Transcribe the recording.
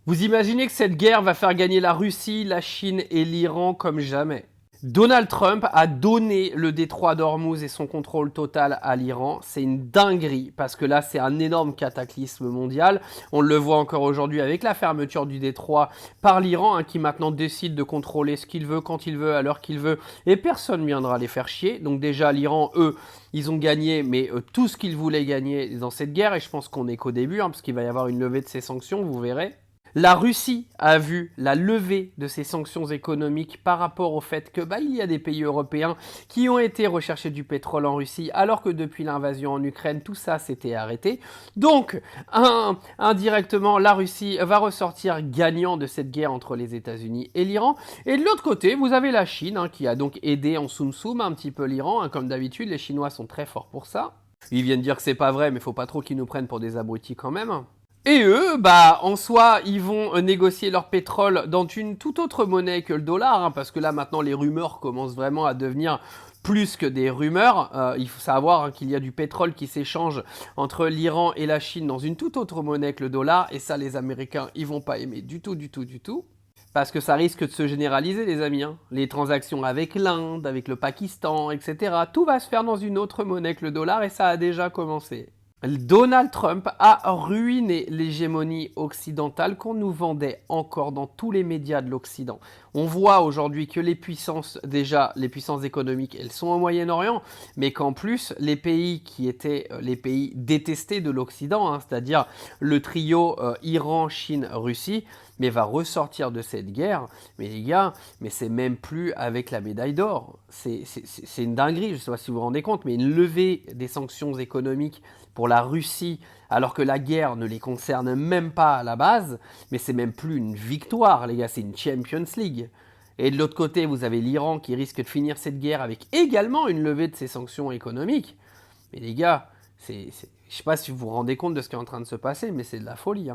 Vous imaginez que cette guerre va faire gagner la Russie, la Chine et l'Iran comme jamais. Donald Trump a donné le détroit d'Ormuz et son contrôle total à l'Iran. C'est une dinguerie parce que là, c'est un énorme cataclysme mondial. On le voit encore aujourd'hui avec la fermeture du détroit par l'Iran, qui maintenant décide de contrôler ce qu'il veut, quand il veut, à l'heure qu'il veut, et personne ne viendra les faire chier. Donc déjà, l'Iran, eux, ils ont gagné, mais tout ce qu'ils voulaient gagner dans cette guerre, et je pense qu'on n'est qu'au début, parce qu'il va y avoir une levée de ces sanctions, vous verrez. La Russie a vu la levée de ses sanctions économiques par rapport au fait que il y a des pays européens qui ont été rechercher du pétrole en Russie alors que depuis l'invasion en Ukraine, tout ça s'était arrêté. Donc, indirectement, la Russie va ressortir gagnant de cette guerre entre les États-Unis et l'Iran. Et de l'autre côté, vous avez la Chine qui a donc aidé en soum-soum un petit peu l'Iran. Comme d'habitude, les Chinois sont très forts pour ça. Ils viennent dire que c'est pas vrai, mais faut pas trop qu'ils nous prennent pour des abrutis quand même. Et eux, en soi, ils vont négocier leur pétrole dans une toute autre monnaie que le dollar, parce que là, maintenant, les rumeurs commencent vraiment à devenir plus que des rumeurs. Il faut savoir qu'il y a du pétrole qui s'échange entre l'Iran et la Chine dans une toute autre monnaie que le dollar, et ça, les Américains, ils vont pas aimer du tout, du tout, du tout. Parce que ça risque de se généraliser, les amis. Les transactions avec l'Inde, avec le Pakistan, etc. Tout va se faire dans une autre monnaie que le dollar, et ça a déjà commencé. Donald Trump a ruiné l'hégémonie occidentale qu'on nous vendait encore dans tous les médias de l'Occident. On voit aujourd'hui que les puissances, déjà les puissances économiques, elles sont au Moyen-Orient, mais qu'en plus, les pays qui étaient les pays détestés de l'Occident, c'est-à-dire le trio Iran, Chine, Russie, mais va ressortir de cette guerre. Mais les gars, mais c'est même plus avec la médaille d'or. C'est une dinguerie, je ne sais pas si vous vous rendez compte, mais une levée des sanctions économiques pour la Russie, alors que la guerre ne les concerne même pas à la base, mais c'est même plus une victoire, les gars, c'est une Champions League. Et de l'autre côté, vous avez l'Iran qui risque de finir cette guerre avec également une levée de ses sanctions économiques. Mais les gars, je ne sais pas si vous vous rendez compte de ce qui est en train de se passer, mais c'est de la folie.